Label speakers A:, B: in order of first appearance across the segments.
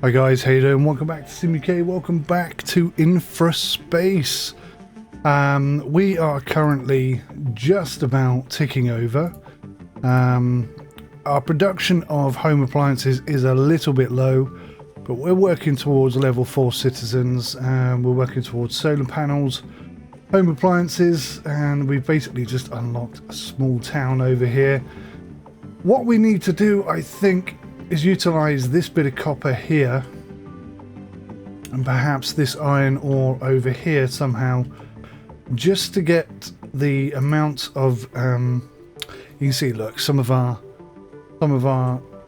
A: Hi guys, how you doing? Welcome back to 𝗦𝘂𝗽𝗍. Welcome back to InfraSpace. We are currently just about ticking over. Our production of home appliances is a little bit low, but we're working towards level 4 citizens, and we're working towards solar panels, home appliances, and we've basically just unlocked a small town over here. What we need to do, I think, is utilize this bit of copper here and perhaps this iron ore over here somehow, just to get the amount of you can see, look, some of our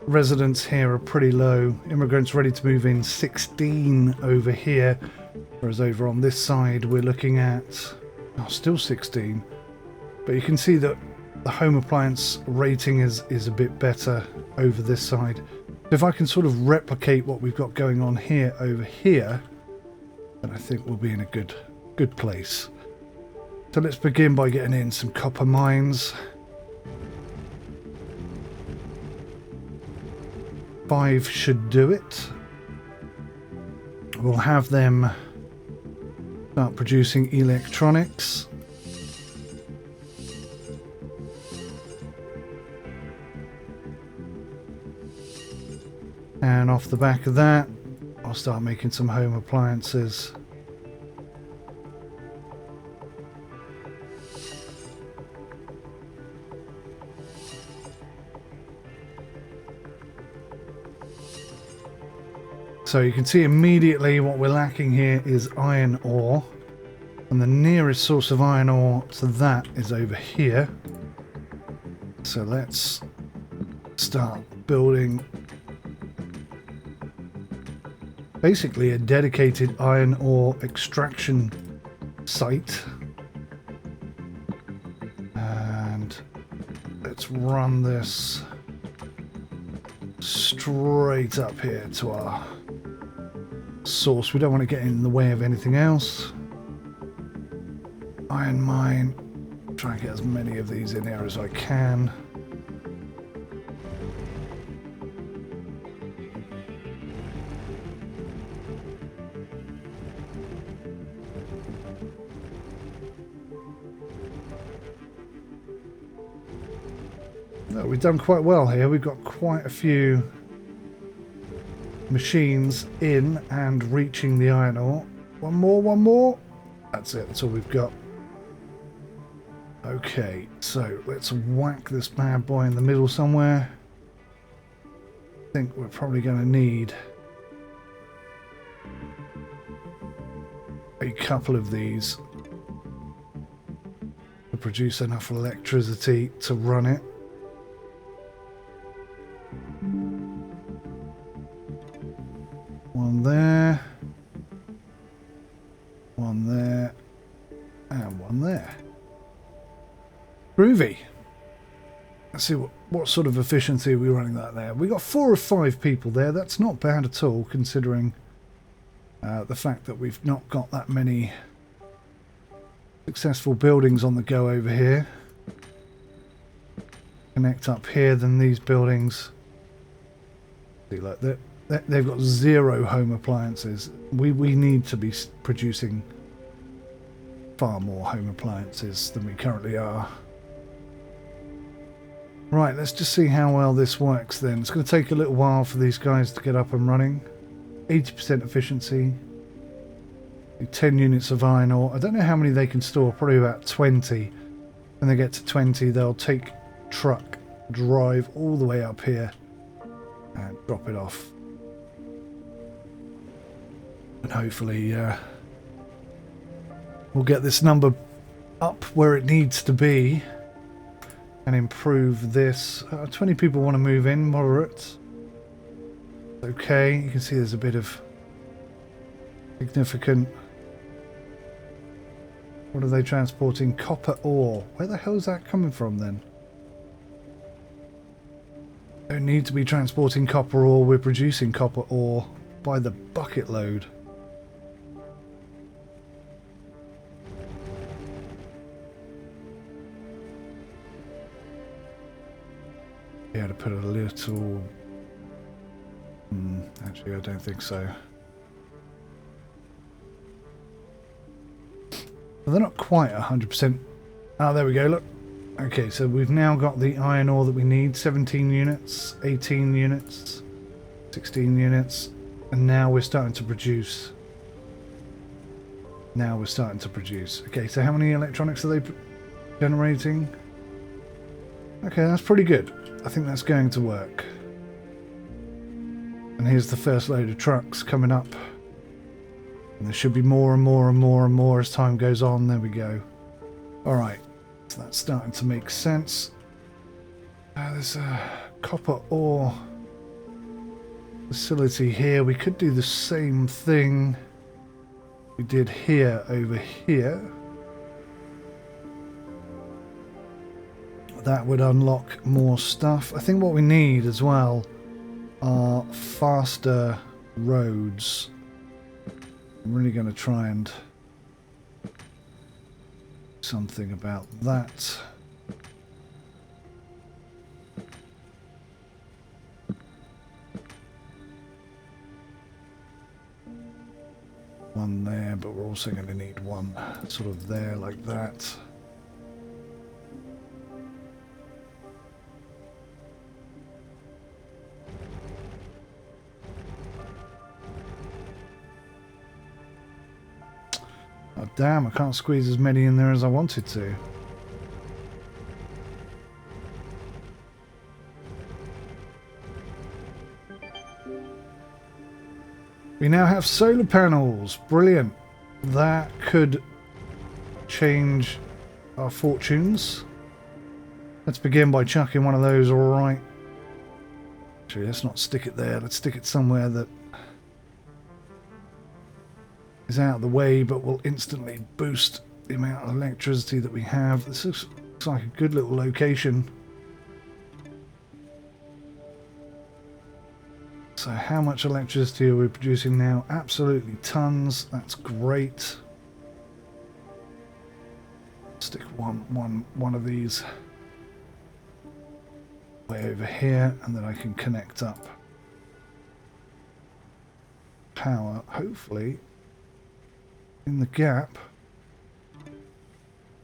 A: residents here are pretty low. Immigrants ready to move in, 16 over here, whereas over on this side we're looking at still 16, but you can see that the home appliance rating is a bit better over this side. If I can sort of replicate what we've got going on here over here, then I think we'll be in a good place. So let's begin by getting in some copper mines. 5 should do it. We'll have them start producing electronics. And off the back of that, I'll start making some home appliances. So you can see immediately what we're lacking here is iron ore. And the nearest source of iron ore to that is over here. So let's start building basically a dedicated iron ore extraction site. And let's run this straight up here to our source. We don't want to get in the way of anything else. Iron mine. Try and get as many of these in here as I can. No, we've done quite well here. We've got quite a few machines in and reaching the iron ore. One more. That's it. That's all we've got. Okay, so let's whack this bad boy in the middle somewhere. I think we're probably going to need a couple of these to produce enough electricity to run it. One there, and one there. Groovy. Let's see what sort of efficiency are we running that there. We got 4 of 5 people there. That's not bad at all, considering the fact that we've not got that many successful buildings on the go over here. Connect up here, then these buildings. See, like that. They've got 0 home appliances. We need to be producing far more home appliances than we currently are. Right, let's just see how well this works then. It's going to take a little while for these guys to get up and running. 80% efficiency. 10 units of iron ore. I don't know how many they can store, probably about 20. When they get to 20, they'll take truck, drive all the way up here and drop it off. And hopefully we'll get this number up where it needs to be and improve this. 20 people want to move in, moderate. Okay, you can see there's a bit of significant... What are they transporting? Copper ore. Where the hell is that coming from then? Don't need to be transporting copper ore. We're producing copper ore by the bucket load. Yeah, to put a little Actually, I don't think so. Well, they're not quite 100%. Ah, there we go, look. Okay, so we've now got the iron ore that we need. 17 units, 18 units, 16 units. And now we're starting to produce. Now we're starting to produce. Okay, so how many electronics are they generating? Okay, that's pretty good. I think that's going to work. And here's the first load of trucks coming up. And there should be more and more and more and more as time goes on. There we go. Alright, so that's starting to make sense. There's a copper ore facility here. We could do the same thing we did here over here. That would unlock more stuff. I think what we need as well are faster roads. I'm really going to try and do something about that. One there, but we're also going to need one sort of there like that. Oh, damn, I can't squeeze as many in there as I wanted to. We now have solar panels. Brilliant. That could change our fortunes. Let's begin by chucking one of those right. Actually, let's not stick it there. Let's stick it somewhere that is out of the way, but will instantly boost the amount of electricity that we have. This looks like a good little location. So how much electricity are we producing now? Absolutely tons. That's great. Stick one of these way over here, and then I can connect up power, hopefully, in the gap,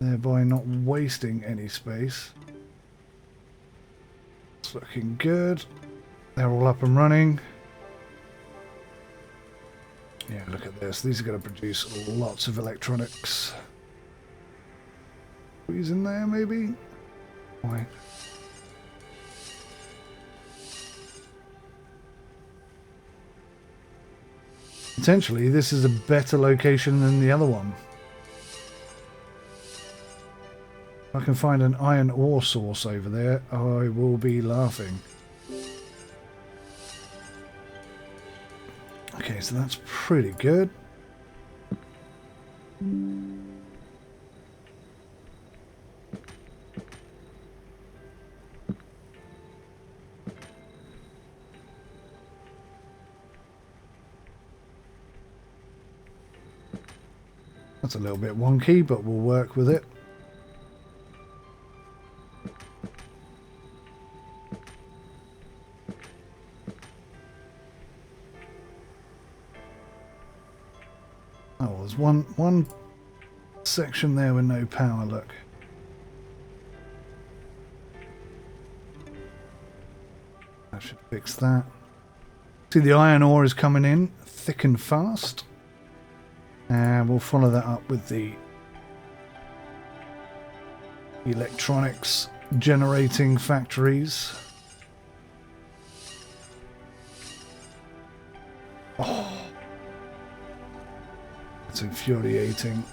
A: thereby not wasting any space. It's looking good. They're all up and running. Yeah, look at this. These are going to produce lots of electronics. Squeeze in there, maybe? Why? Potentially, this is a better location than the other one. If I can find an iron ore source over there, I will be laughing. Okay, so that's pretty good. That's a little bit wonky, but we'll work with it. Oh, there's one section there with no power, look. That should fix that. See, the iron ore is coming in thick and fast. And we'll follow that up with the electronics generating factories. Oh, that's infuriating.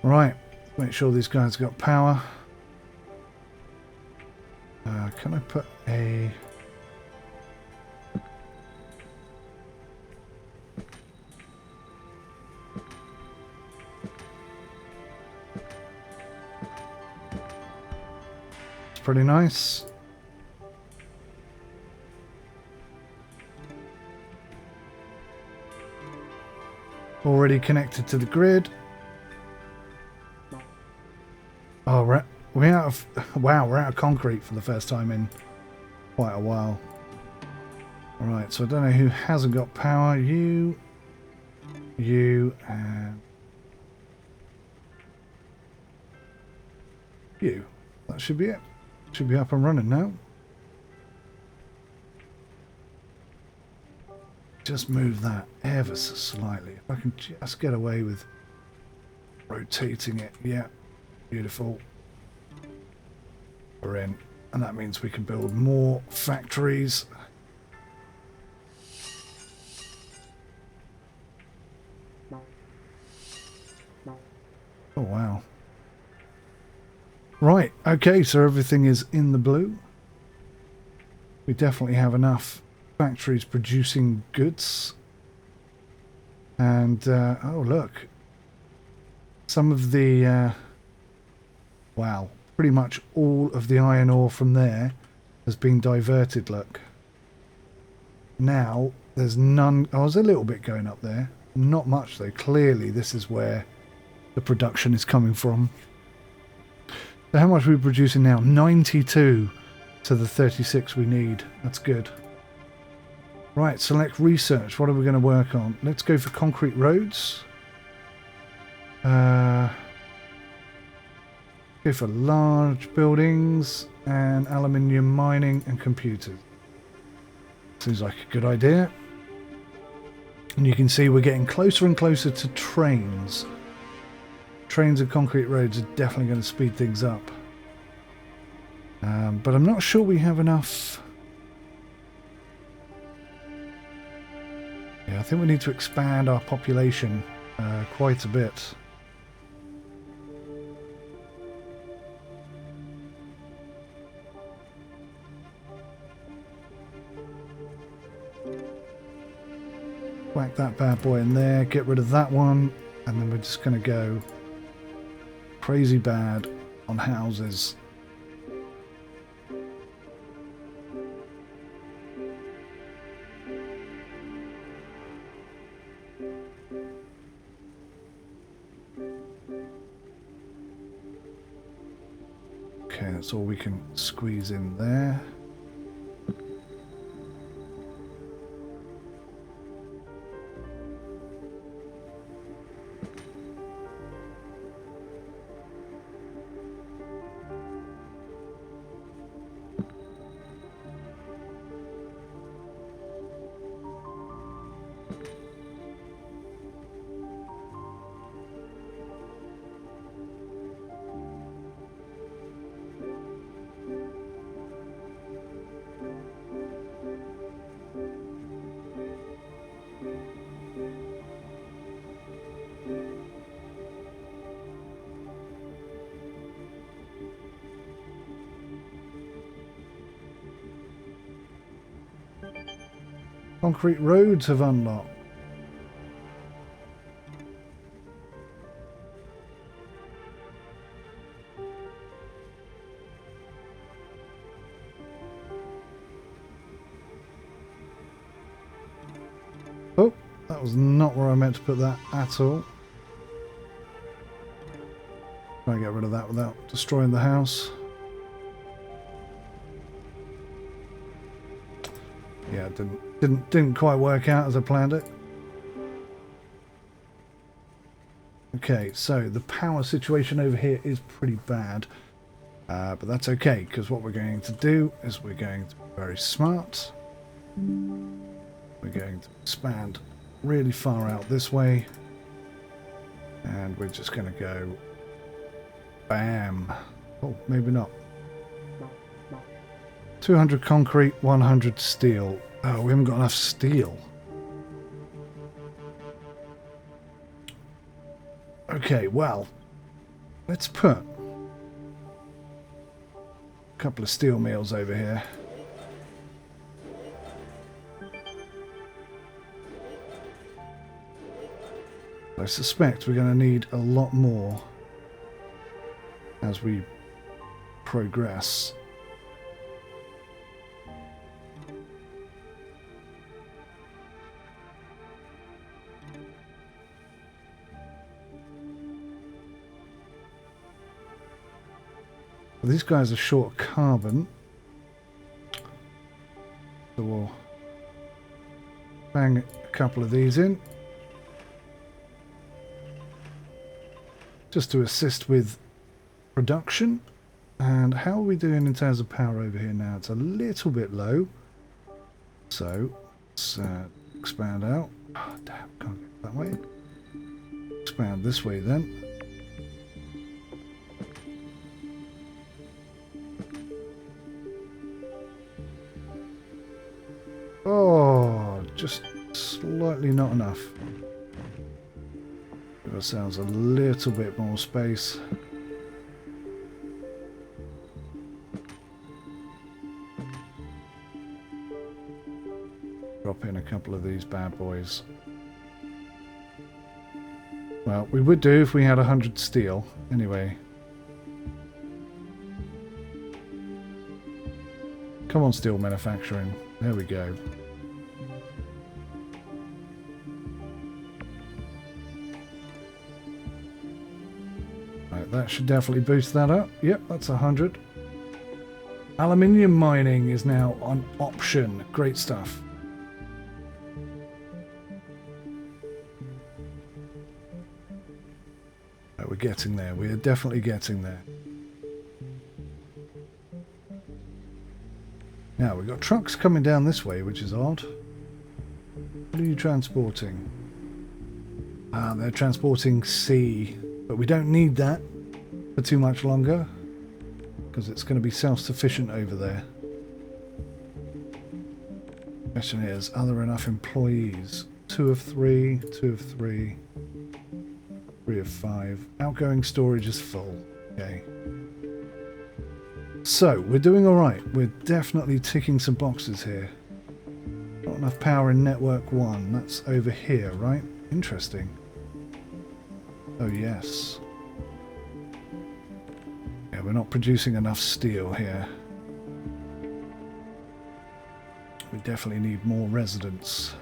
A: Right, make sure these guys got power. Can I put a... It's pretty nice. already connected to the grid. Oh, we're out of... Wow, we're out of concrete for the first time in quite a while. Alright, so I don't know who hasn't got power. You, and... you. That should be it. Should be up and running now. Just move that ever so slightly. If I can just get away with rotating it. Yeah, beautiful. We're in. And that means we can build more factories. Oh, wow. Right, okay, so everything is in the blue. We definitely have enough factories producing goods. And, oh look. Some of the, wow, pretty much all of the iron ore from there has been diverted, look. Now, there's none, oh, there's a little bit going up there. Not much though, clearly this is where the production is coming from. So how much are we producing now? 92 to the 36 we need. That's good. Right, select research. What are we going to work on? Let's go for concrete roads. Go for large buildings and aluminium mining and computers. Seems like a good idea. And you can see we're getting closer and closer to trains. Trains and concrete roads are definitely going to speed things up. But I'm not sure we have enough. Yeah, I think we need to expand our population quite a bit. Whack that bad boy in there, get rid of that one, and then we're just going to go crazy bad on houses. Okay, that's all we can squeeze in there. Concrete roads have unlocked. Oh, that was not where I meant to put that at all. Try and get rid of that without destroying the house. Yeah, it didn't quite work out as I planned it. Okay, so the power situation over here is pretty bad, but that's okay, because what we're going to do is we're going to be very smart. We're going to expand really far out this way, and we're just going to go bam. Oh, maybe not. 200 concrete, 100 steel. Oh, we haven't got enough steel. Okay, well, let's put a couple of steel mills over here. I suspect we're going to need a lot more as we progress. These guys are short carbon. So we'll bang a couple of these in. Just to assist with production. And how are we doing in terms of power over here now? It's a little bit low. So let's expand out. Oh, damn, can't get that way. Expand this way then. Oh, just slightly not enough. Give ourselves a little bit more space. Drop in a couple of these bad boys. Well, we would do if we had 100 steel. Anyway. Come on, steel manufacturing. There we go. Right, that should definitely boost that up. Yep, that's 100. Aluminium mining is now an option. Great stuff. Right, we're getting there. We are definitely getting there. Now, we've got trucks coming down this way, which is odd. What are you transporting? Ah, they're transporting C, but we don't need that for too much longer, because it's going to be self-sufficient over there. Question is, are there enough employees? 2 of 3, 2 of 3, 3 of 5. Outgoing storage is full. Okay. So, we're doing alright. We're definitely ticking some boxes here. Not enough power in network 1. That's over here, right? Interesting. Oh, yes. Yeah, we're not producing enough steel here. We definitely need more residents.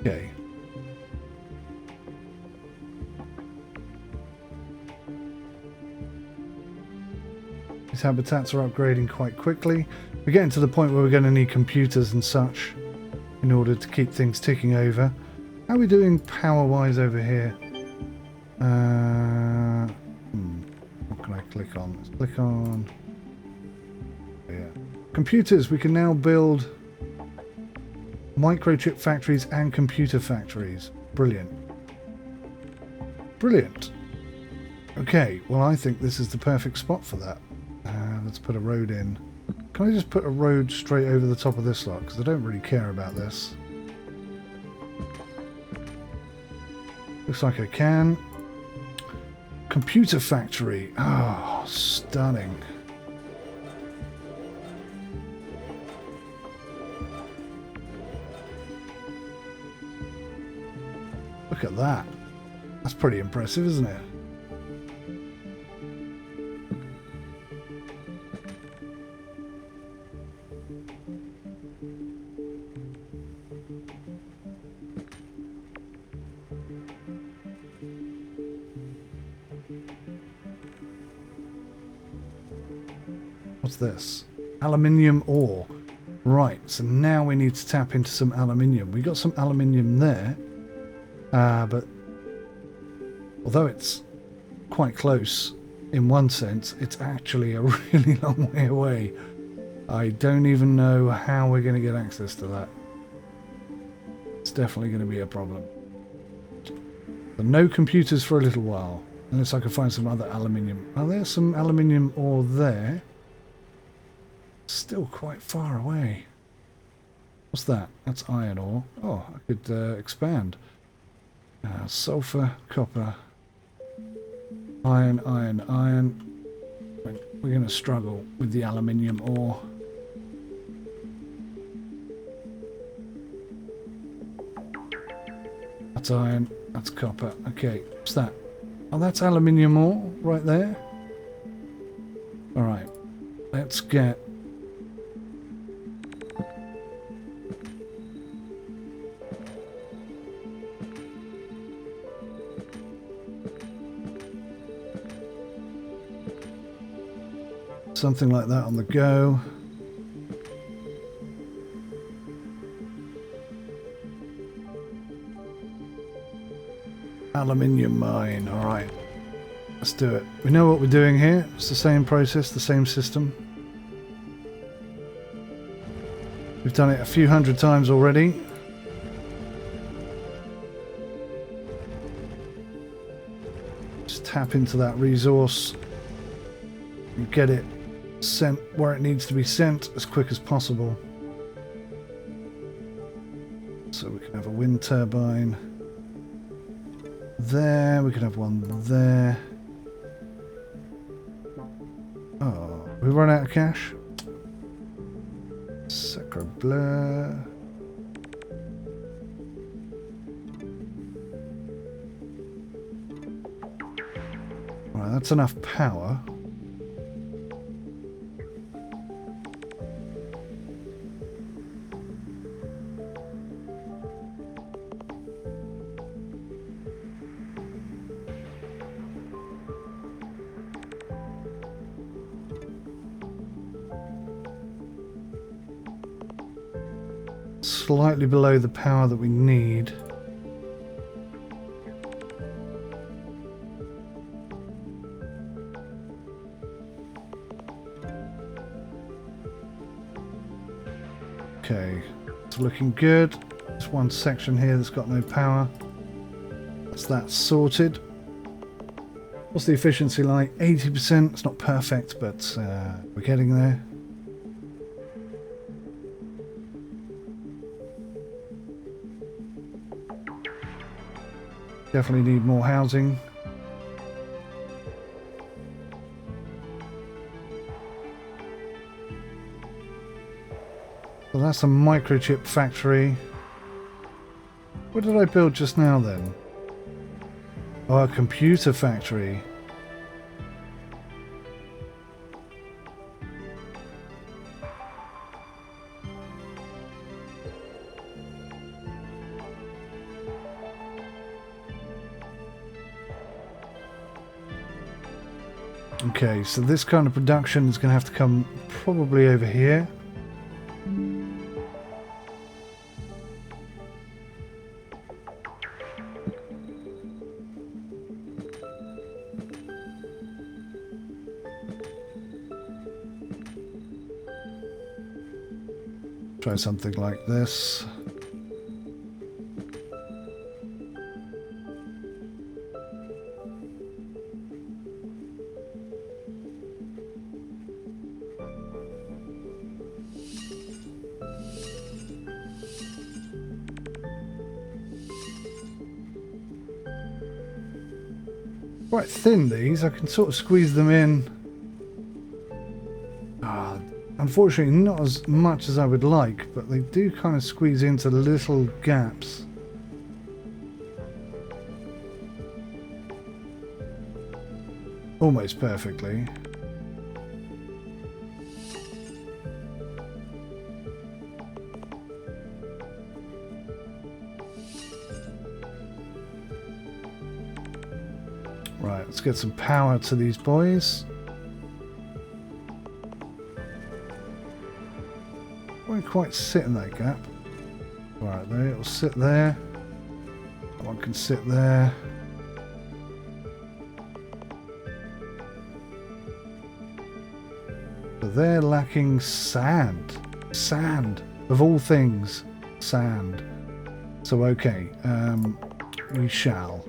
A: Okay. These habitats are upgrading quite quickly. We're getting to the point where we're going to need computers and such in order to keep things ticking over. How are we doing power-wise over here? What can I click on? Let's click on... Yeah. Computers. We can now build microchip factories and computer factories. Brilliant. Brilliant. Okay, well I think this is the perfect spot for that. Let's put a road in. Can I just put a road straight over the top of this lot? Because I don't really care about this. Looks like I can. Computer factory. Oh, stunning. Look at that. That's pretty impressive, isn't it? What's this? Aluminium ore. Right, so now we need to tap into some aluminium. We got some aluminium there. But although it's quite close in one sense, it's actually a really long way away. I don't even know how we're going to get access to that. It's definitely going to be a problem. But no computers for a little while, unless I can find some other aluminium. Oh, there's some aluminium ore there. Still quite far away. What's that? That's iron ore. Oh, I could expand. Sulfur, copper, iron, iron, iron. we're going to struggle with the aluminium ore. That's iron, that's copper. Okay, what's that? Oh, that's aluminium ore right there. Alright, let's get... something like that on the go. Aluminium mine, alright. Let's do it. We know what we're doing here. It's the same process, the same system. We've done it a few hundred times already. Just tap into that resource and get it sent where it needs to be sent as quick as possible. So we can have a wind turbine there, we can have one there. Oh, we run out of cash? Sacre bleu. Right, that's enough power. Slightly below the power that we need. Okay, it's looking good. There's one section here that's got no power. That's that sorted. What's the efficiency like? 80%. It's not perfect, but we're getting there. Definitely need more housing. So that's a microchip factory. What did I build just now then? Oh, a computer factory. Okay, so this kind of production is going to have to come probably over here. Try something like this. Quite thin, these. I can sort of squeeze them in. Unfortunately, not as much as I would like, but they do kind of squeeze into little gaps. Almost perfectly. Right, let's get some power to these boys. Won't quite sit in that gap. Right, there, it'll sit there. That one can sit there. But they're lacking sand. Sand, of all things, sand. So okay, we shall.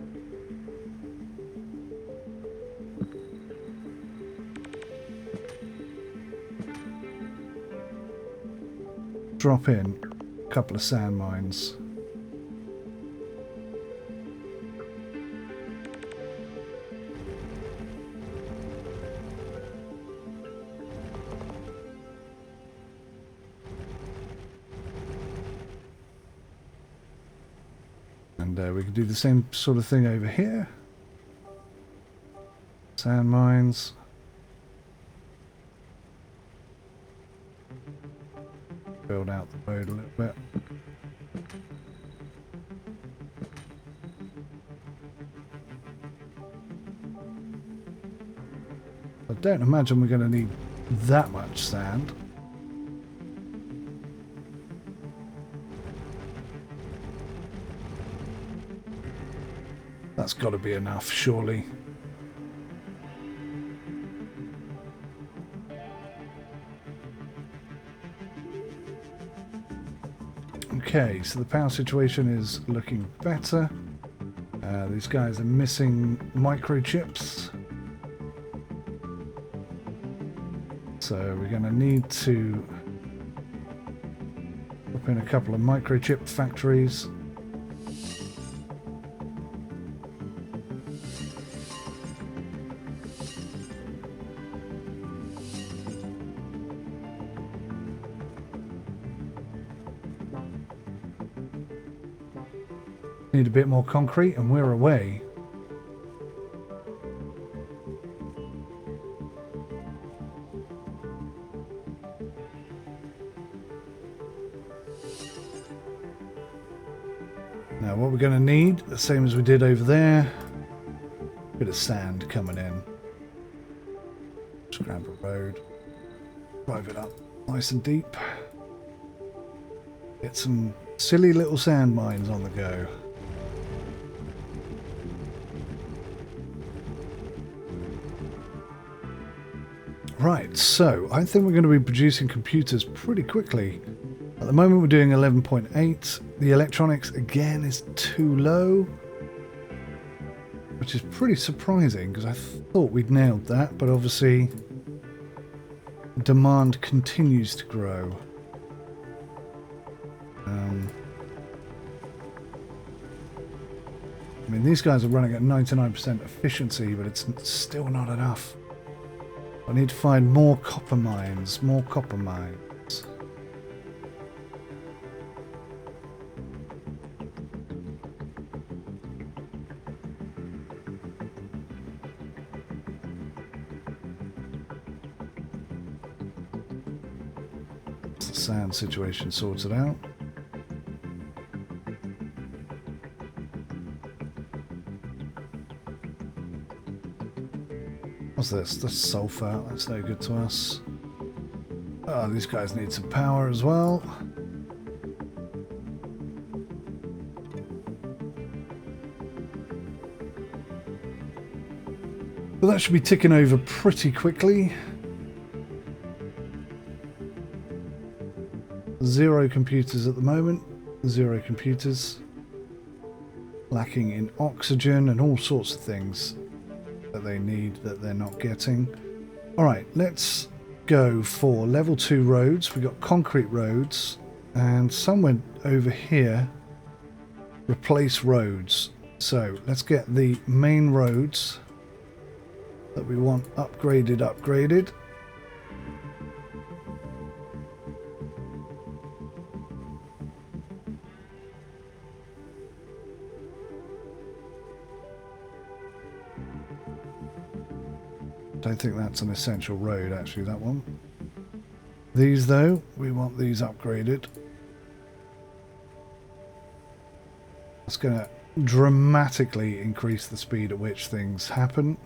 A: Drop in a couple of sand mines. And we can do the same sort of thing over here. Sand mines. Build out the road a little bit. I don't imagine we're going to need that much sand. That's got to be enough, surely. Okay, so the power situation is looking better. These guys are missing microchips. So we're going to need to put in a couple of microchip factories. Need a bit more concrete and we're away. Now what we're going to need, the same as we did over there, a bit of sand coming in. Scrap a road, drive it up nice and deep. Get some silly little sand mines on the go. Right, so I think we're going to be producing computers pretty quickly. At the moment we're doing 11.8. The electronics again is too low, which is pretty surprising because I thought we'd nailed that, but obviously demand continues to grow. I mean, these guys are running at 99% efficiency, but it's still not enough. I need to find more copper mines, more copper mines. The sand situation sorted out. What's this? The sulfur. That's no good to us. Oh, these guys need some power as well. But that should be ticking over pretty quickly. 0 computers at the moment. 0 computers. Lacking in oxygen and all sorts of things that they need that they're not getting. Alright, let's go for level 2 roads. We've got concrete roads, and somewhere over here replace roads. So let's get the main roads that we want upgraded. Don't think that's an essential road, actually, that one. These, though, we want these upgraded. That's going to dramatically increase the speed at which things happen.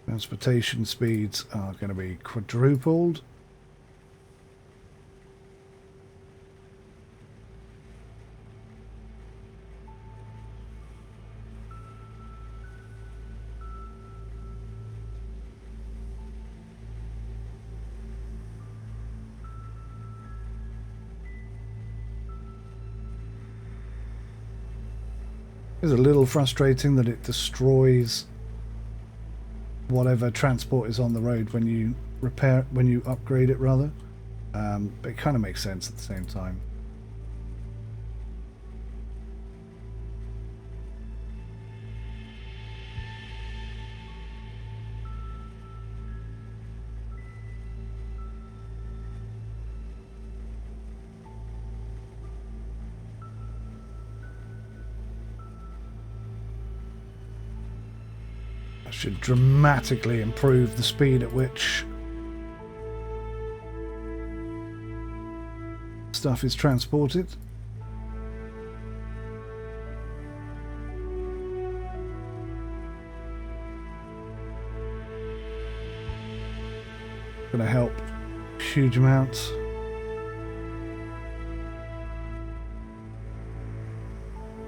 A: Transportation speeds are going to be quadrupled. It's a little frustrating that it destroys whatever transport is on the road when you upgrade it, rather. But it kind of makes sense at the same time. That should dramatically improve the speed at which stuff is transported. Going to help huge amounts.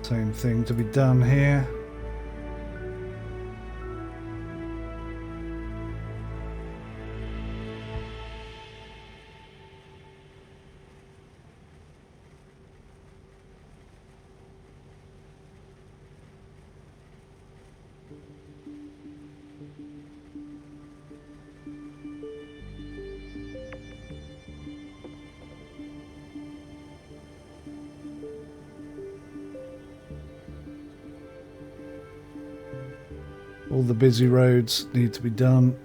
A: Same thing to be done here. All the busy roads need to be done.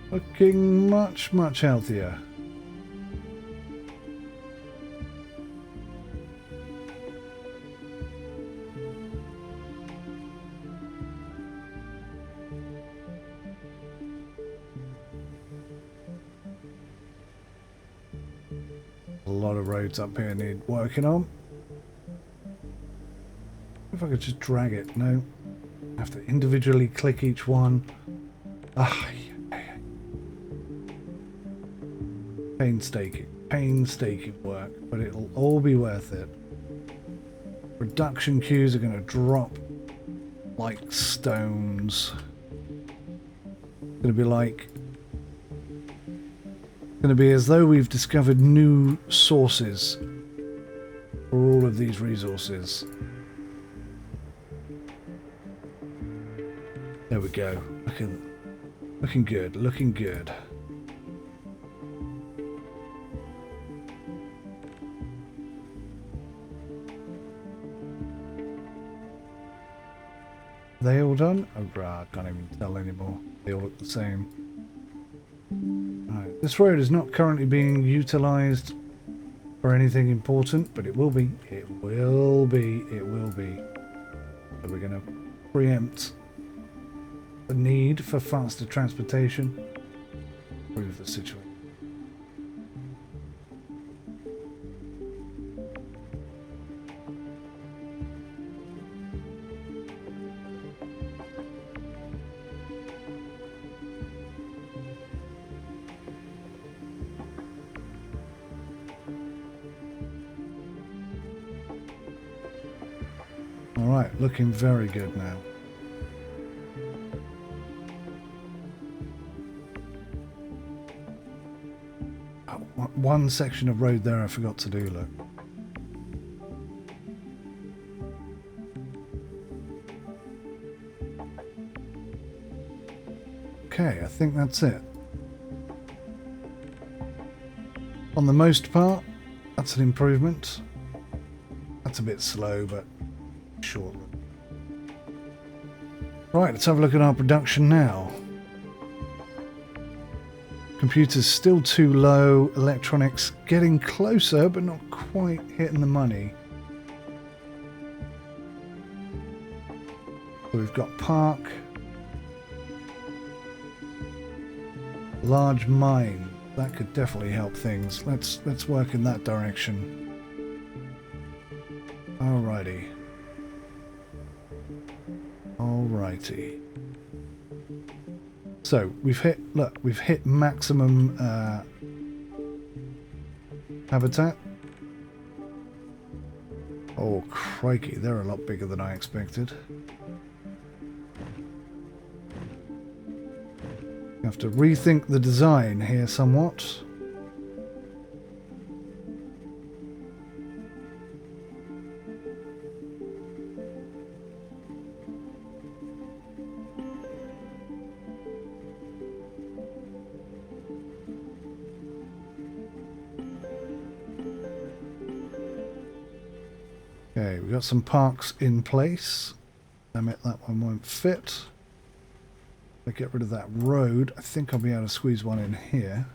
A: Looking much, much healthier. A lot of roads up here need working on. If I could just drag it, no. I have to individually click each one. Ah, painstaking work, but it'll all be worth it. Production queues are going to drop like stones. It's going to be as though we've discovered new sources for all of these resources. There we go. Looking good, looking good. Are they all done? Oh, I can't even tell anymore. They all look the same. Right. This road is not currently being utilised for anything important, but it will be. It will be. It will be. So we're going to preempt the need for faster transportation. Improve the situation. Alright, looking very good now. Oh, one section of road there I forgot to do, look. Okay, I think that's it. On the most part, that's an improvement. That's a bit slow, but shortly. Right, let's have a look at our production now. Computers still too low, electronics getting closer but not quite hitting the money. So we've got park, large mine. That could definitely help things. Let's work in that direction. Alrighty. Alrighty. So we've hit maximum habitat. Oh crikey, they're a lot bigger than I expected. Have to rethink the design here somewhat. Okay, we've got some parks in place. Damn it, that one won't fit. If I get rid of that road, I think I'll be able to squeeze one in here.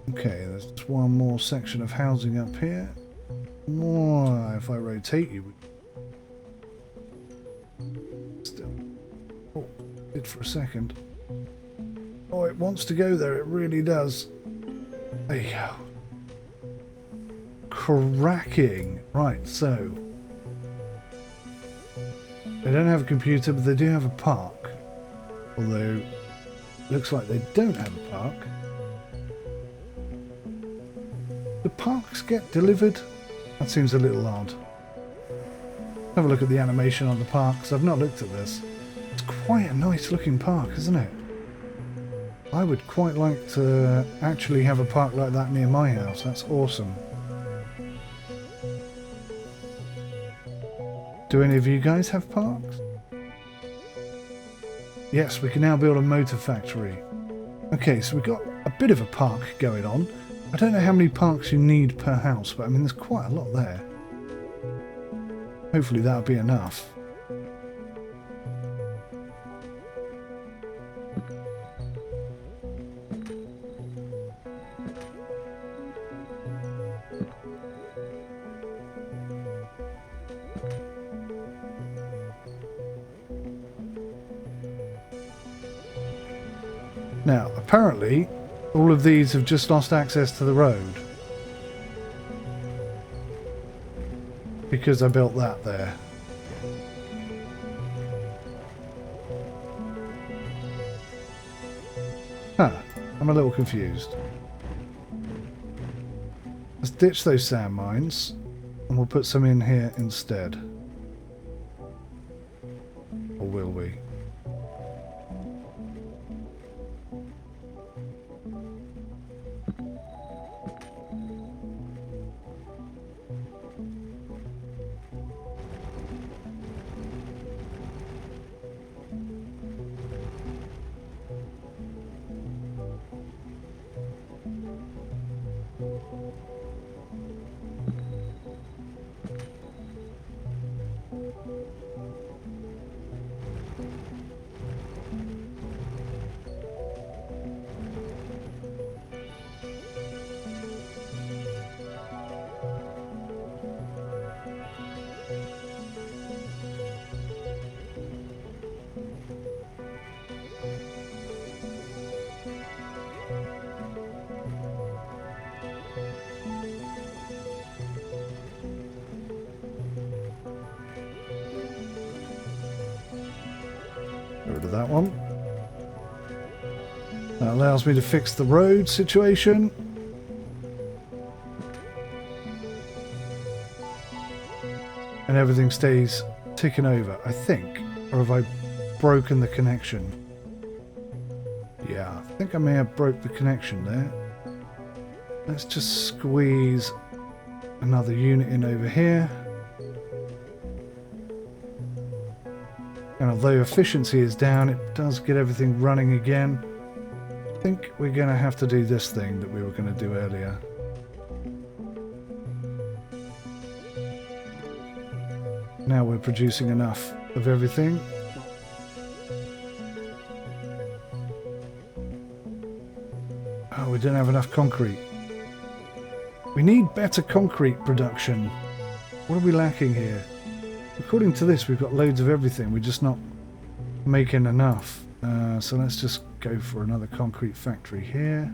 A: Okay, there's just one more section of housing up here. More, if I rotate you. Still. Oh, did for a second. Oh, it wants to go there, it really does. There you go. Cracking. Right, so. They don't have a computer, but they do have a park. Although, looks like they don't have a park. Do parks get delivered? That seems a little odd. Have a look at the animation on the parks. I've not looked at this. It's quite a nice looking park, isn't it? I would quite like to actually have a park like that near my house. That's awesome. Do any of you guys have parks? Yes, we can now build a motor factory. Okay, so we've got a bit of a park going on. I don't know how many parks you need per house, but I mean there's quite a lot there. Hopefully that'll be enough. Now, apparently, all of these have just lost access to the road. Because I built that there. Huh, I'm a little confused. Let's ditch those sand mines, and we'll put some in here instead. Or will we? Get rid of that one. That allows me to fix the road situation. And everything stays ticking over, I think. Or have I broken the connection? Yeah, I think I may have broke the connection there. Let's just squeeze another unit in over here. And although efficiency is down, it does get everything running again. I think we're going to have to do this thing that we were going to do earlier. Now we're producing enough of everything. Oh, we don't have enough concrete. We need better concrete production. What are we lacking here? According to this, we've got loads of everything. We're just not making enough. So let's just go for another concrete factory here.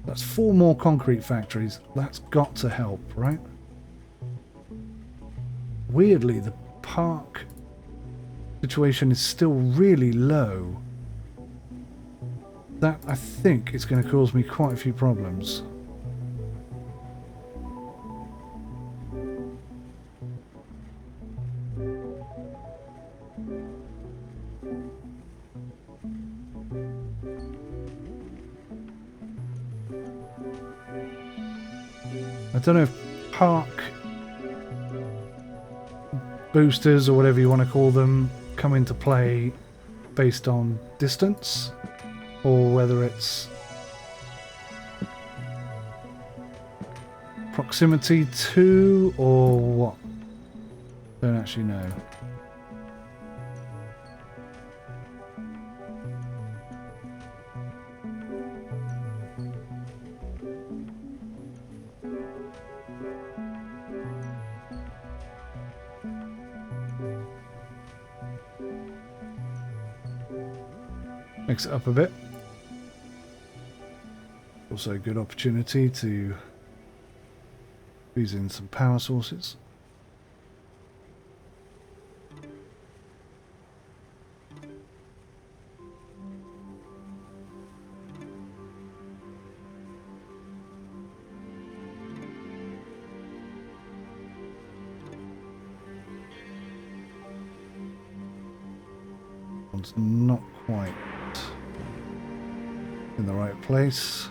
A: That's 4 more concrete factories. That's got to help, right? Weirdly, the park situation is still really low. That, I think, is going to cause me quite a few problems. I don't know if park boosters or whatever you want to call them come into play based on distance, or whether it's proximity to, or what. Don't actually know. Mix it up a bit. Also a good opportunity to squeeze in some power sources. One's not quite in the right place.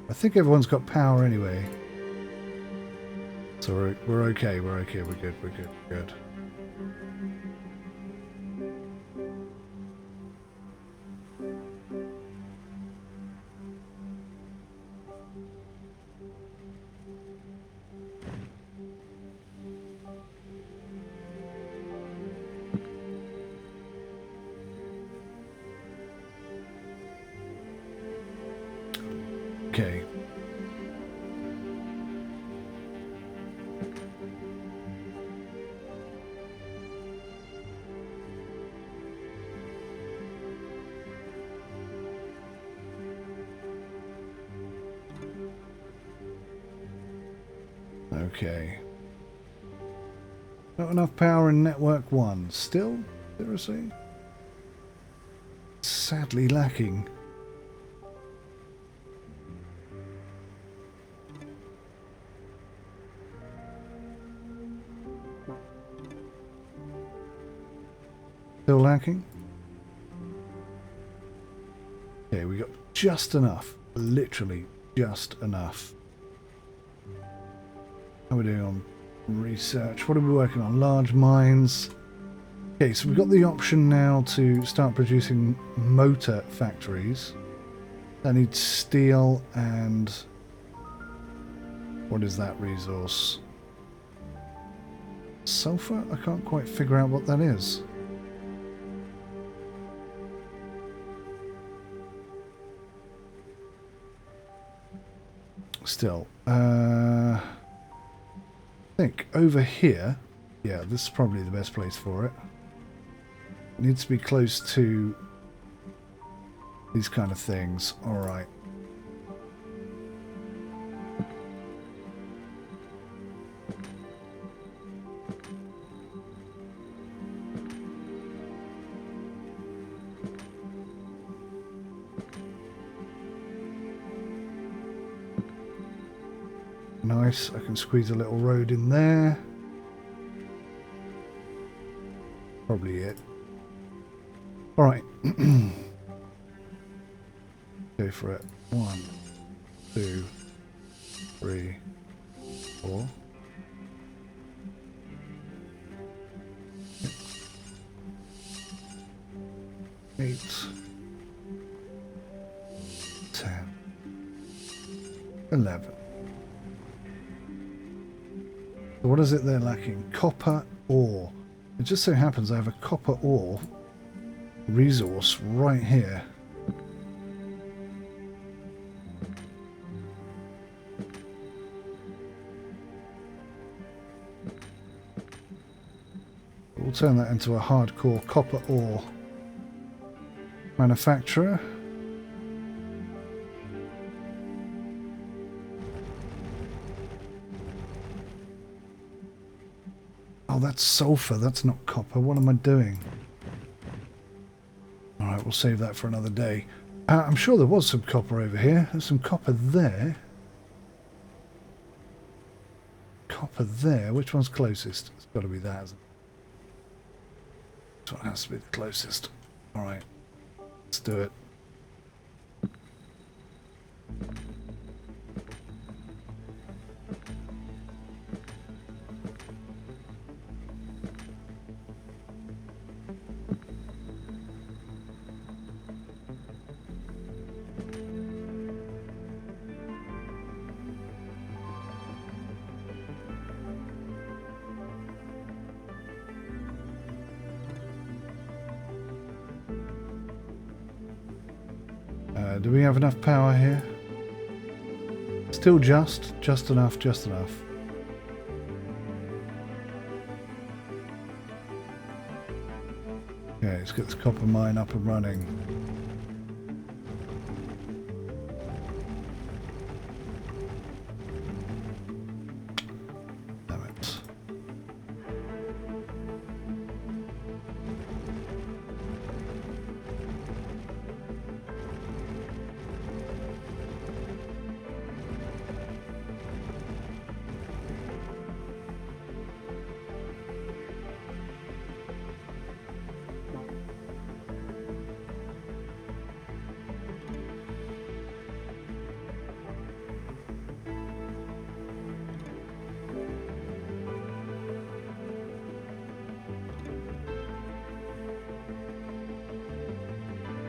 A: I think everyone's got power anyway. So we're okay, we're okay, we're good, we're good, we're good. Okay. Okay. Not enough power in network 1. Still? Seriously? Sadly lacking. Still lacking? Okay, we got just enough. Literally just enough. How are we doing on research? What are we working on? Large mines. Okay, so we've got the option now to start producing motor factories. That needs steel and... what is that resource? Sulfur? I can't quite figure out what that is. Still, I think over here, yeah, this is probably the best place for it. It needs to be close to these kind of things. All right. Nice, I can squeeze a little road in there. Probably it. Alright. Go for it. 1, 2, 3, 4. 8, 10, 11. So what is it they're lacking? Copper ore. It just so happens I have a copper ore resource right here. We'll turn that into a hardcore copper ore manufacturer. Oh, that's sulfur. That's not copper. What am I doing? Alright, we'll save that for another day. I'm sure there was some copper over here. There's some copper there. Copper there. Which one's closest? It's got to be that, isn't it? This one has to be the closest. Alright. Let's do it. Do we have enough power here? Still just enough, just enough. Okay, let's get this copper mine up and running. Damn it.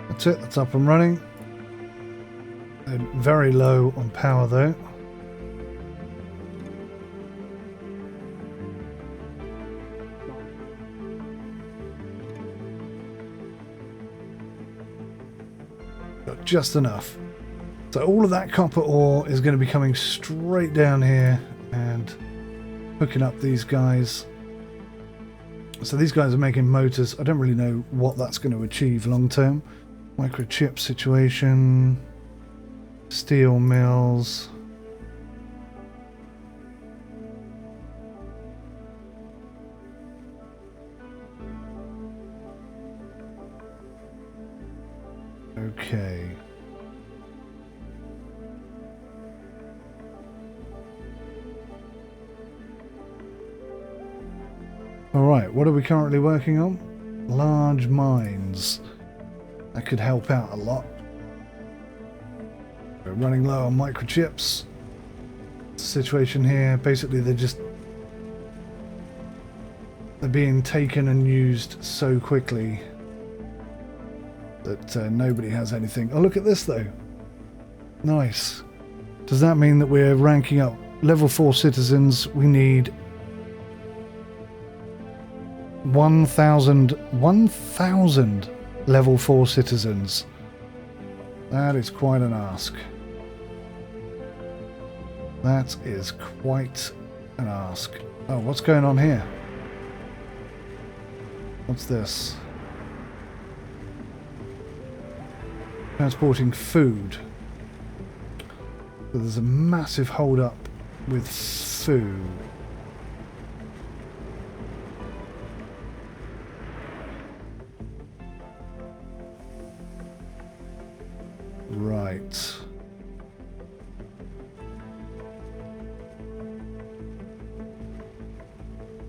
A: That's it, that's up and running. They're very low on power though. But just enough. So all of that copper ore is going to be coming straight down here and hooking up these guys. So these guys are making motors. I don't really know what that's going to achieve long term. Microchip situation, steel mills. Okay. All right, what are we currently working on? Large mines. That could help out a lot. We're running low on microchips. Situation here, basically they're being taken and used so quickly that nobody has anything. Oh, look at this though. Nice. Does that mean that we're ranking up level 4 citizens? We need 1,000 level 4 citizens. That is quite an ask. That is quite an ask. Oh, what's going on here? What's this? Transporting food. So there's a massive hold up with food. Right.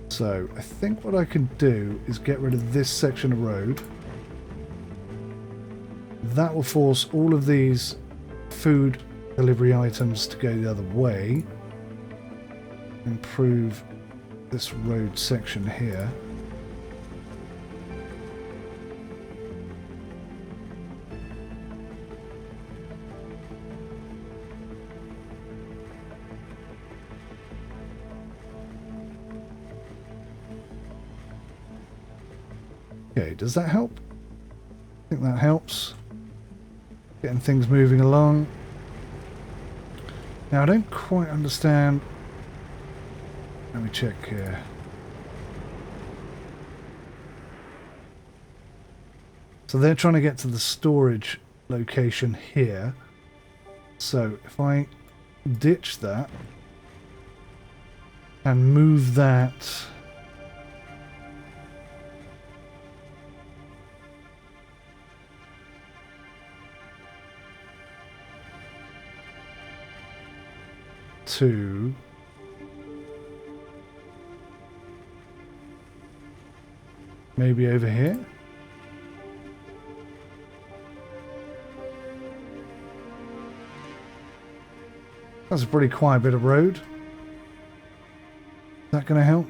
A: So I think what I can do is get rid of this section of road. That will force all of these food delivery items to go the other way. Improve this road section here. Okay, does that help? I think that helps. Getting things moving along. Now I don't quite understand. Let me check here. So they're trying to get to the storage location here. So if I ditch that and move that to maybe over here. That's a pretty quiet bit of road. Is that going to help?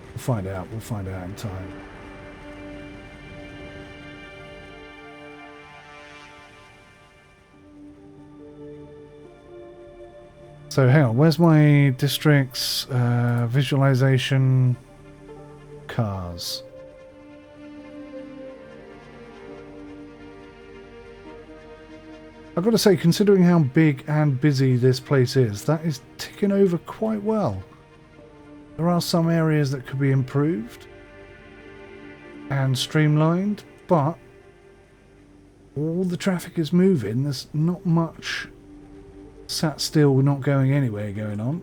A: We'll find out. We'll find out in time. So hang on, where's my districts, visualization, cars? I've got to say, considering how big and busy this place is, that is ticking over quite well. There are some areas that could be improved and streamlined, but all the traffic is moving. There's not much sat still, not going anywhere going on.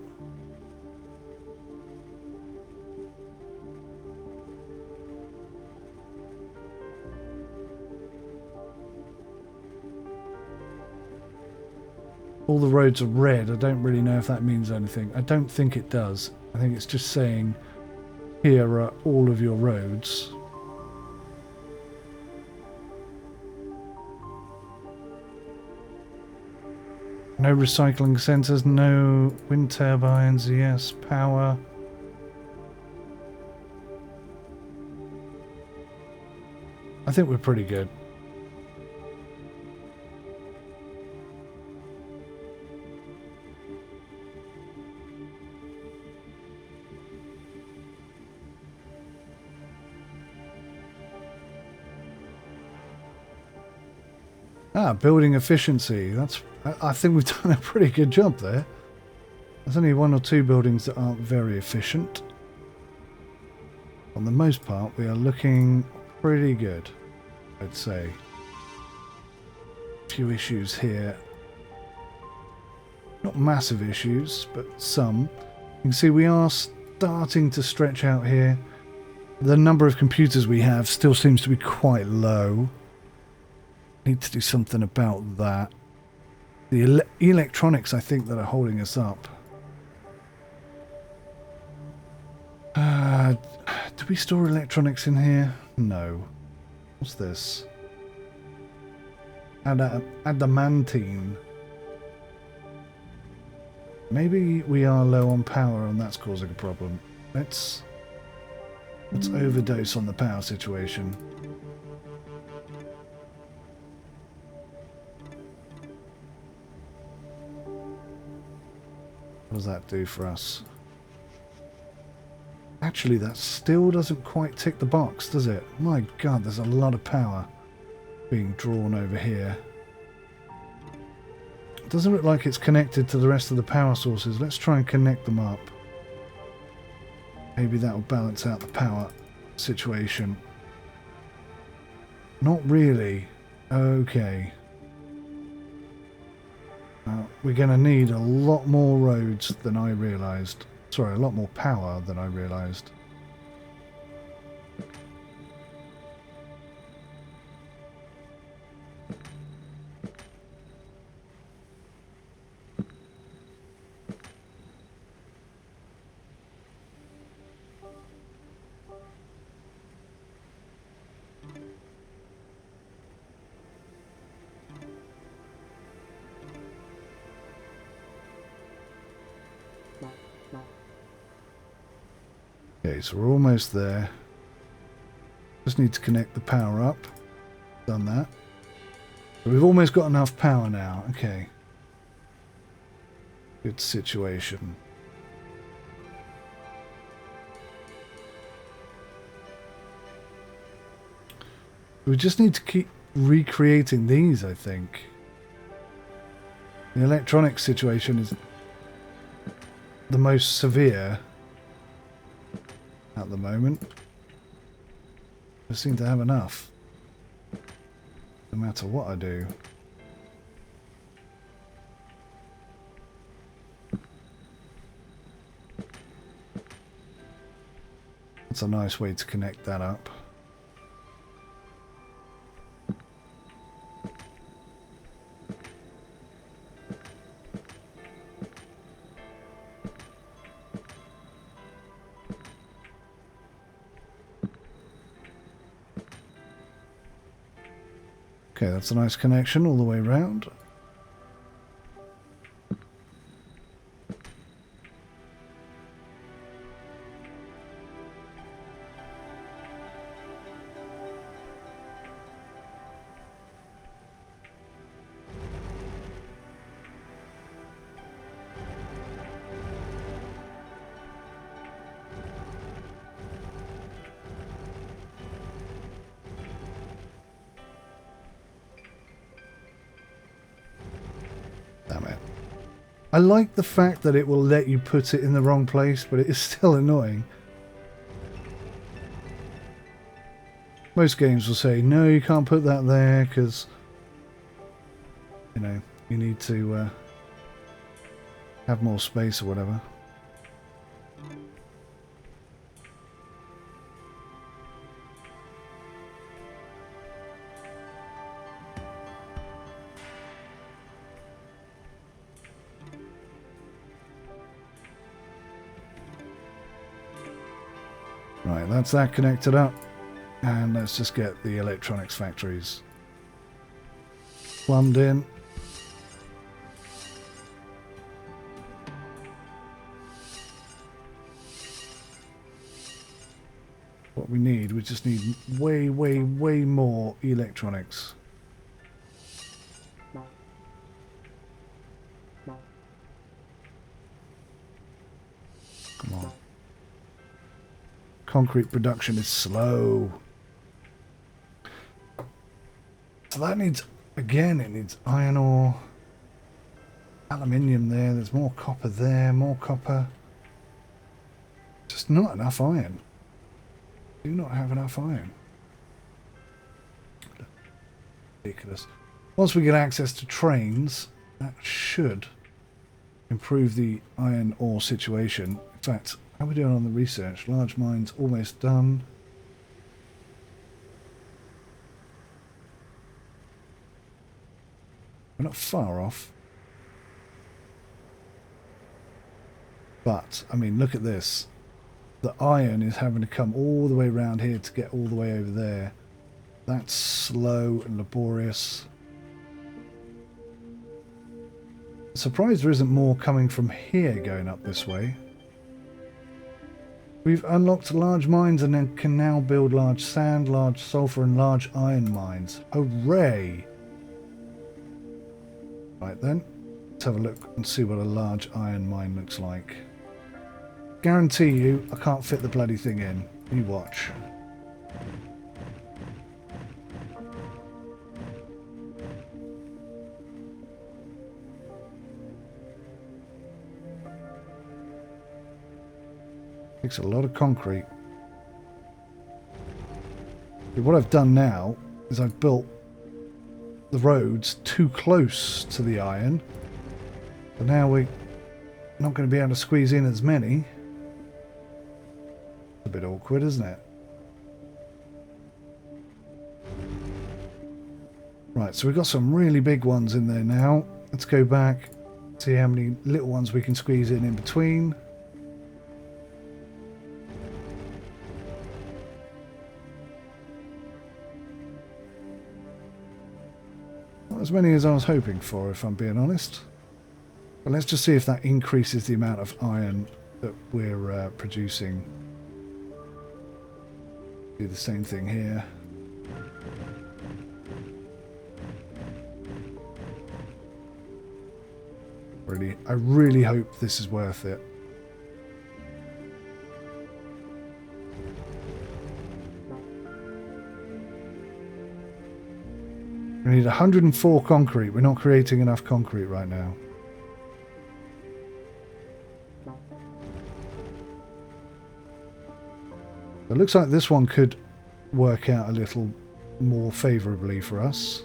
A: All the roads are red. I don't really know if that means anything. I don't think it does. I think it's just saying here are all of your roads. No recycling centres, no wind turbines, yes, power. I think we're pretty good. Building efficiency. I think we've done a pretty good job there. There's only one or two buildings that aren't very efficient. On the most part, we are looking pretty good, I'd say. A few issues here. Not massive issues, but some. You can see we are starting to stretch out here. The number of computers we have still seems to be quite low. Need to do something about that. The electronics, I think, that are holding us up. Do we store electronics in here? No. What's this? Adamantine. Maybe we are low on power and that's causing a problem. Let's overdose on the power situation. What does that do for us? Actually, that still doesn't quite tick the box, does it? My God, there's a lot of power being drawn over here. It doesn't look like it's connected to the rest of the power sources. Let's try and connect them up. Maybe that will balance out the power situation. Not really. Okay. We're going to need a lot more roads than I realised. Sorry, a lot more power than I realised. Okay, so we're almost there. Just need to connect the power up. Done that. So we've almost got enough power now. Okay. Good situation. We just need to keep recreating these, I think. The electronic situation is the most severe at the moment. I seem to have enough. No matter what I do. That's a nice way to connect that up. Okay, that's a nice connection all the way around. I like the fact that it will let you put it in the wrong place, but it is still annoying. Most games will say, no, you can't put that there because, you know, you need to have more space or whatever. Right, that's that connected up. And let's just get the electronics factories plumbed in. What we need, we just need way more electronics. Come on. Concrete production is slow. That needs, again, it needs iron ore, aluminium there, there's more copper there, more copper. Just not enough iron. Do not have enough iron. Ridiculous. Once we get access to trains, that should improve the iron ore situation. In fact, how are we doing on the research? Large mines almost done. We're not far off. But, I mean, look at this. The iron is having to come all the way around here to get all the way over there. That's slow and laborious. I'm surprised there isn't more coming from here going up this way. We've unlocked large mines and then can now build large sand, large sulfur and large iron mines. Hooray! Right then, let's have a look and see what a large iron mine looks like. Guarantee you, I can't fit the bloody thing in. You watch. Takes a lot of concrete. What I've done now is I've built the roads too close to the iron. So now we're not going to be able to squeeze in as many. It's a bit awkward, isn't it? Right, so we've got some really big ones in there now. Let's go back, see how many little ones we can squeeze in between. As many as I was hoping for, if I'm being honest. But let's just see if that increases the amount of iron that we're producing. Do the same thing here. I really hope this is worth it. We need 104 concrete. We're not creating enough concrete right now. It looks like this one could work out a little more favourably for us.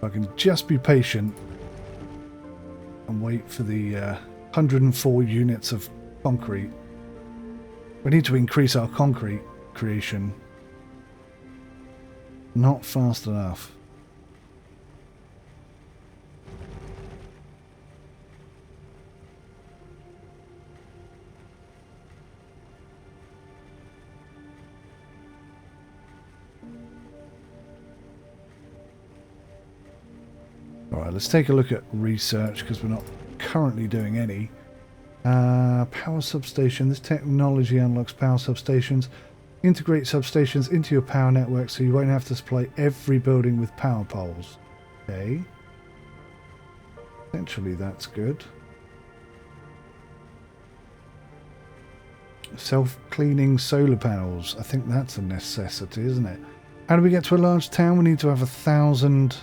A: I can just be patient and wait for the 104 units of concrete. We need to increase our concrete creation. Not fast enough. Alright, let's take a look at research because we're not currently doing any. Power substation. This technology unlocks power substations. Integrate substations into your power network so you won't have to supply every building with power poles. Okay. Essentially that's good. Self-cleaning solar panels. I think that's a necessity, isn't it? How do we get to a large town? We need to have 1,000.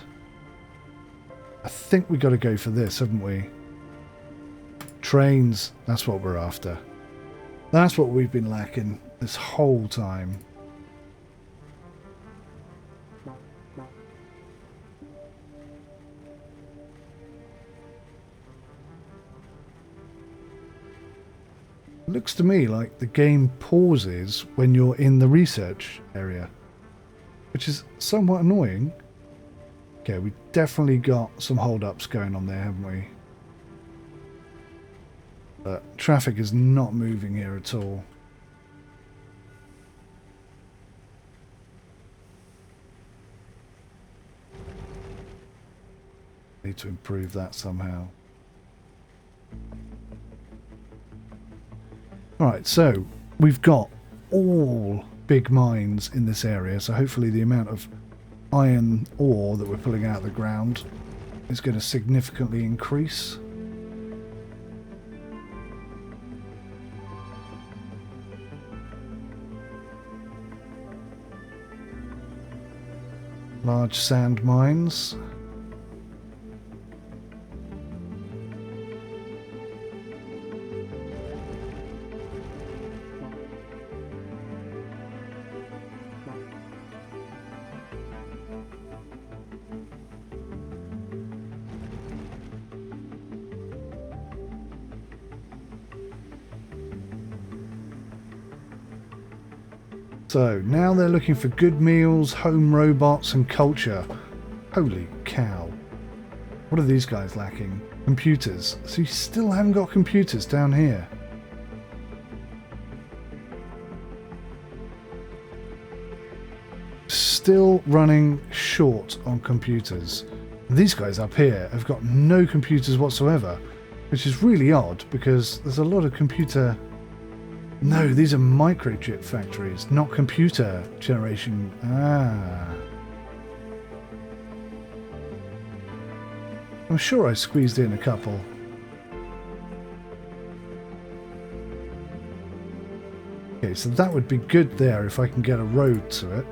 A: I think we got to go for this, haven't we? Trains. That's what we're after. That's what we've been lacking this whole time. It looks to me like the game pauses when you're in the research area, which is somewhat annoying. Okay, we definitely got some hold-ups going on there, haven't we? But traffic is not moving here at all. Need to improve that somehow. Alright, so we've got all big mines in this area, so hopefully the amount of iron ore that we're pulling out of the ground is going to significantly increase. Large sand mines. So now they're looking for good meals, home robots and culture. Holy cow. What are these guys lacking? Computers. So you still haven't got computers down here. Still running short on computers. And these guys up here have got no computers whatsoever, which is really odd because there's a lot of computer... No, these are microchip factories, not computer generation. Ah. I'm sure I squeezed in a couple. Okay, so that would be good there if I can get a road to it.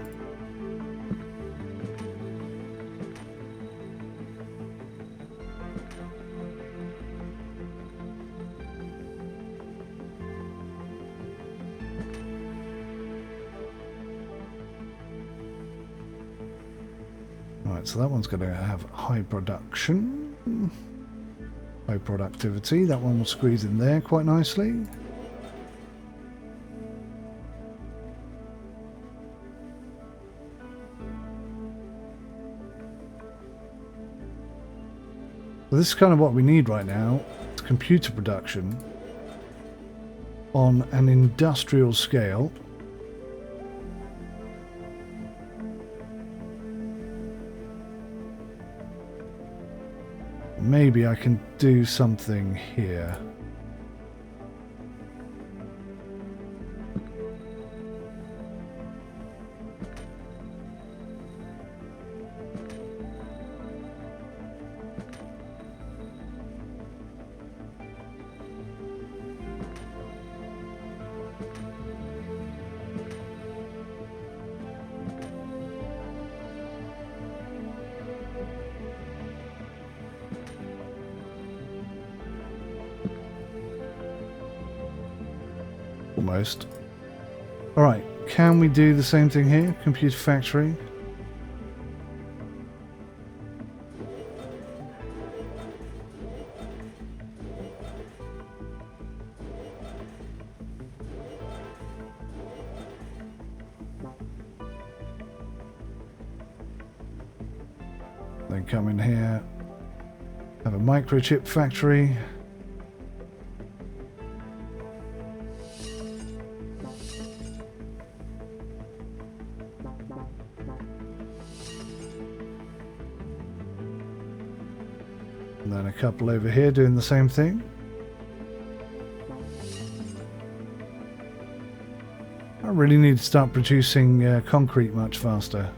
A: So that one's going to have high production, high productivity. That one will squeeze in there quite nicely. So this is kind of what we need right now. It's computer production on an industrial scale. Maybe I can do something here. Almost. Alright, can we do the same thing here? Computer factory. Then come in here, have a microchip factory. And then a couple over here doing the same thing. I really need to start producing concrete much faster.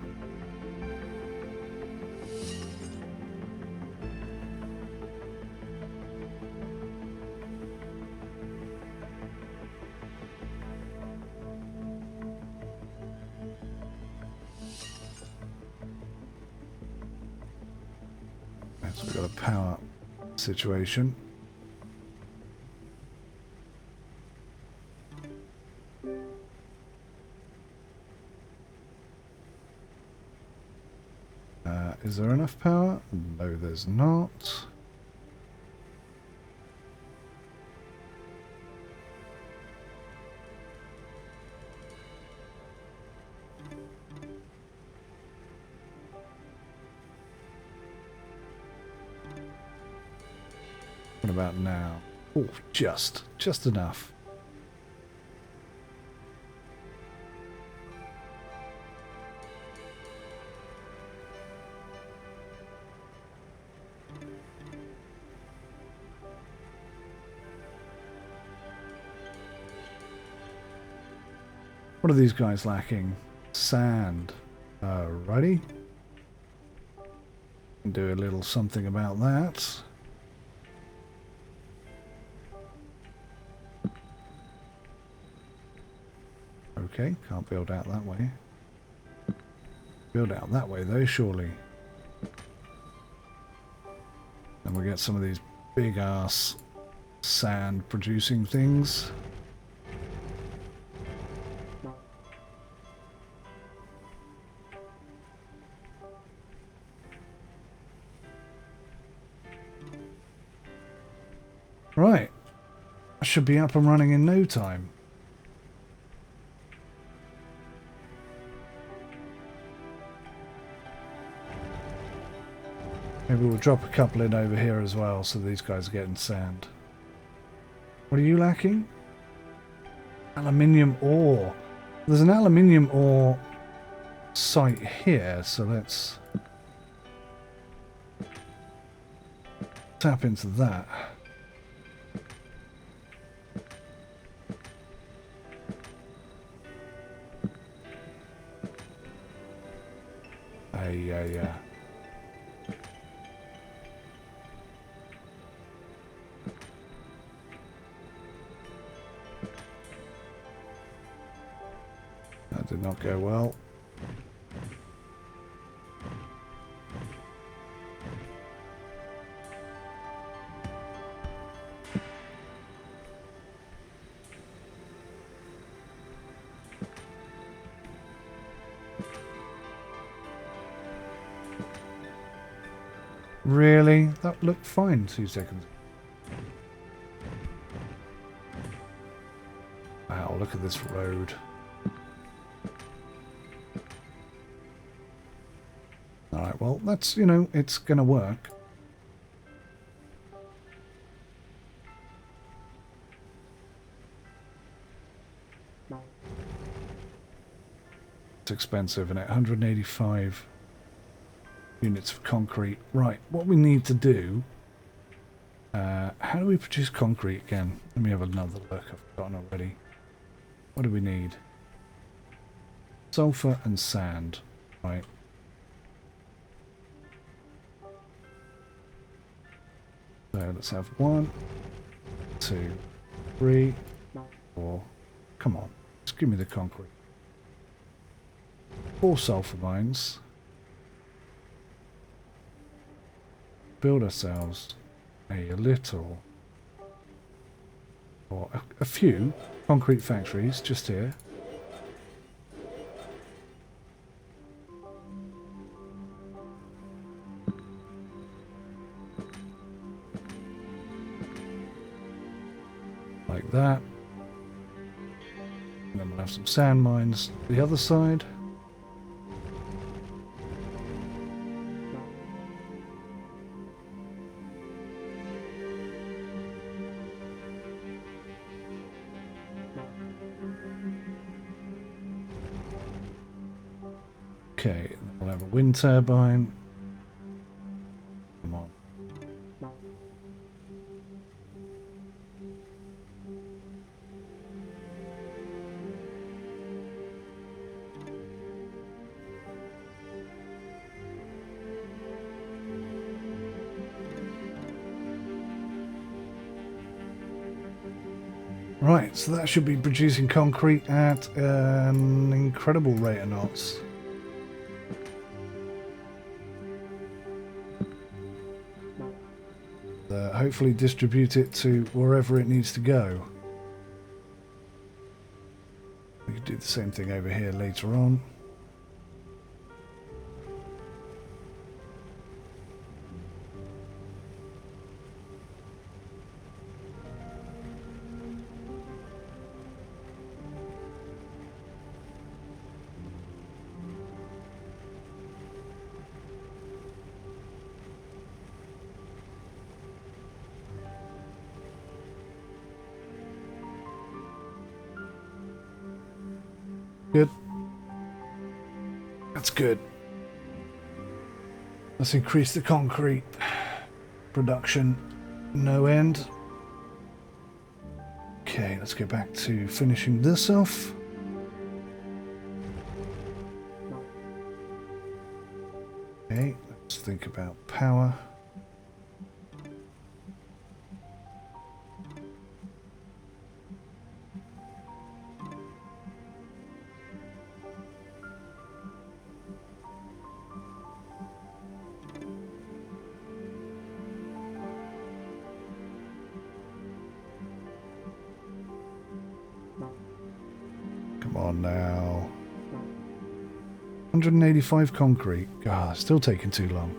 A: got a power situation. Is there enough power? No, there's not. What about now? Oh, just enough. What are these guys lacking? Sand. Alrighty. Do a little something about that. Okay, can't build out that way. Build out that way though, surely. And we get some of these big ass sand producing things. Right, I should be up and running in no time. Maybe we'll drop a couple in over here as well, so these guys are getting sand. What are you lacking? Aluminium ore. There's an aluminium ore site here, so let's tap into that. Yeah. That did not go well. Really? That looked fine 2 seconds. Wow, look at this road. Alright, well, that's, you know, it's gonna work. It's expensive, isn't it? 185 units of concrete. Right, what we need to do... how do we produce concrete again? Let me have another look. I've forgotten already. What do we need? Sulfur and sand. Right. So let's have 1, 2, 3, 4. Come on, just give me the concrete. 4 sulfur mines. Build ourselves a little, or a few concrete factories just here. Like that. And then we'll have some sand mines the other side. Okay, we'll have a wind turbine. Come on. Right, so that should be producing concrete at an incredible rate of knots. hopefully distribute it to wherever it needs to go. We could do the same thing over here later on. Good. That's good. Let's increase the concrete production. No end. Okay, let's go back to finishing this off. Okay, let's think about power. Come on now. 185 concrete. God, still taking too long.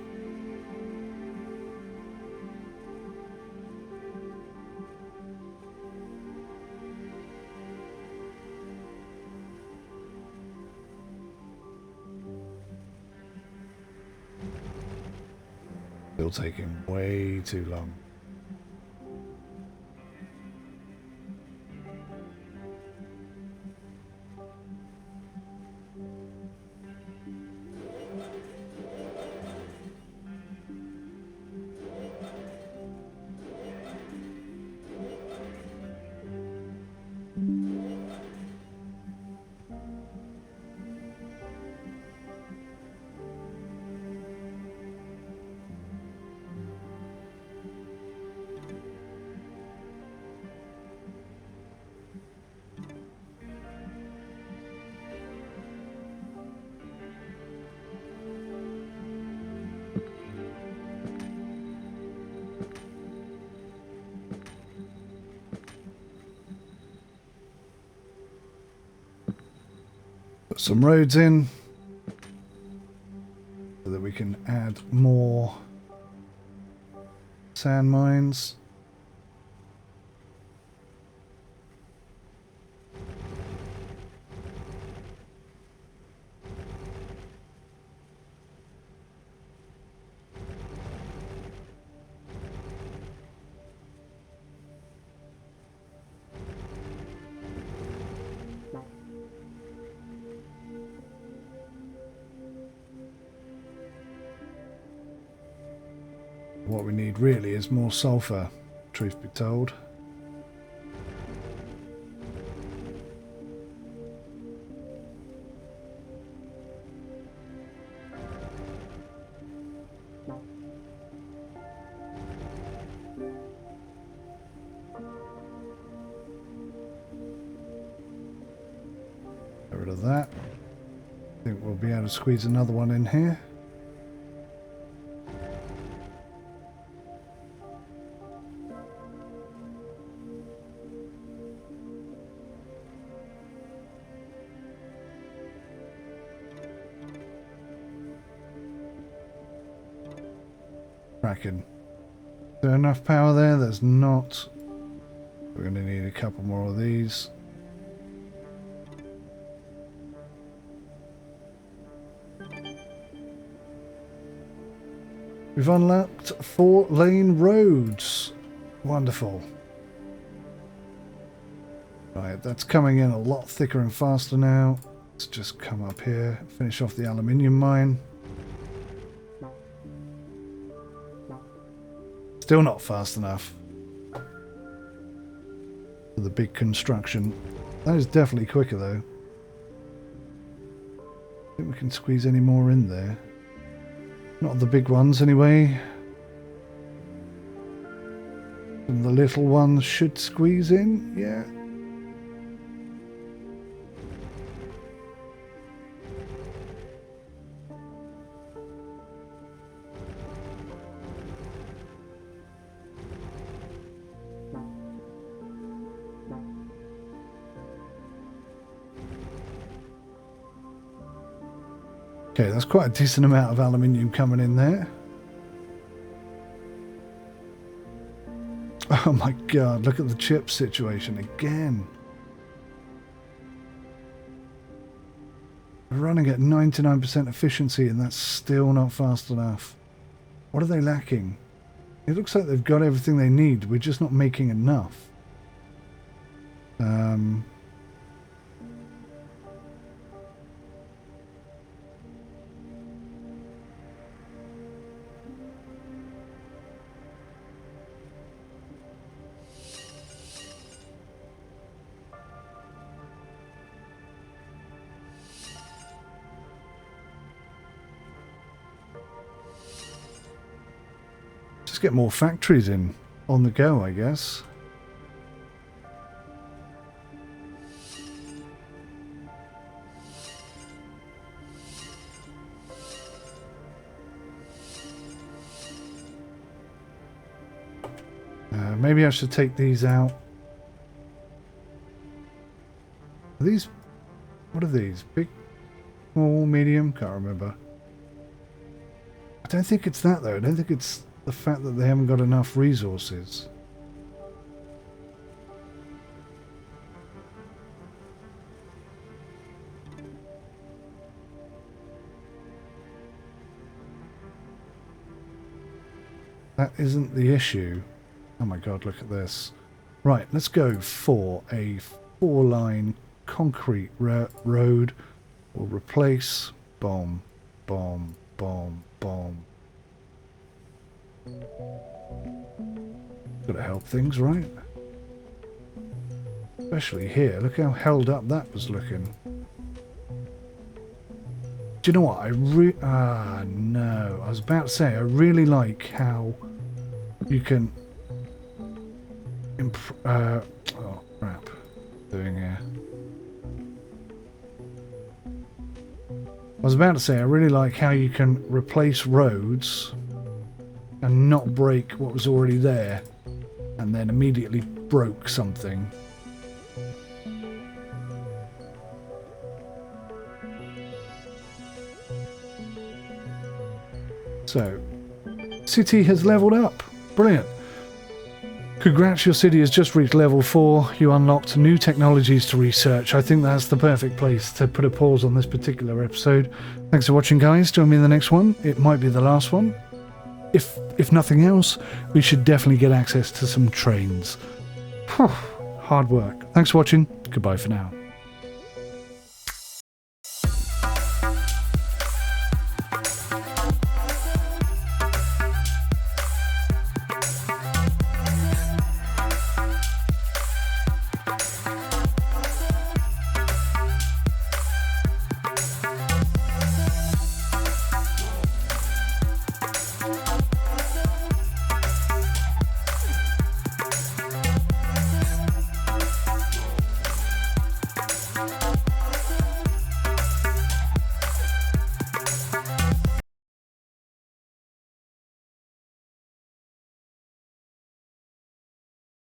A: Still taking way too long. Put some roads in so that we can add more sand mines. What we need really is more sulfur, truth be told. Get rid of that. I think we'll be able to squeeze another one in here. Cracking. Is there enough power there? There's not. We're going to need a couple more of these. We've unlocked 4-lane roads. Wonderful. Right, that's coming in a lot thicker and faster now. Let's just come up here, finish off the aluminium mine. Still not fast enough for the big construction. That is definitely quicker though. I think we can squeeze any more in there. Not the big ones anyway. And the little ones should squeeze in, yeah. Okay, that's quite a decent amount of aluminium coming in there. Oh my god, look at the chip situation again. We're running at 99% efficiency and that's still not fast enough. What are they lacking? It looks like they've got everything they need. We're just not making enough. Just get more factories in on the go, I guess. Maybe I should take these out. Are these... What are these? Big, small, medium? Can't remember. I don't think it's that though. I don't think it's the fact that they haven't got enough resources. That isn't the issue. Oh my god, look at this. Right, let's go for a 4-line concrete road. We'll replace bomb, bomb, bomb, bomb. Gotta help things, right? Especially here. Look how held up that was looking. Do you know what? No. I was about to say, I really like how you can... oh, crap. Doing here. I was about to say, I really like how you can replace roads and not break what was already there and then immediately broke something. So, city has leveled up. Brilliant. Congrats, your city has just reached level 4. You unlocked new technologies to research. I think that's the perfect place to put a pause on this particular episode. Thanks for watching, guys. Join me in the next one. It might be the last one. If nothing else, we should definitely get access to some trains. Hard work. Thanks for watching. Goodbye for now.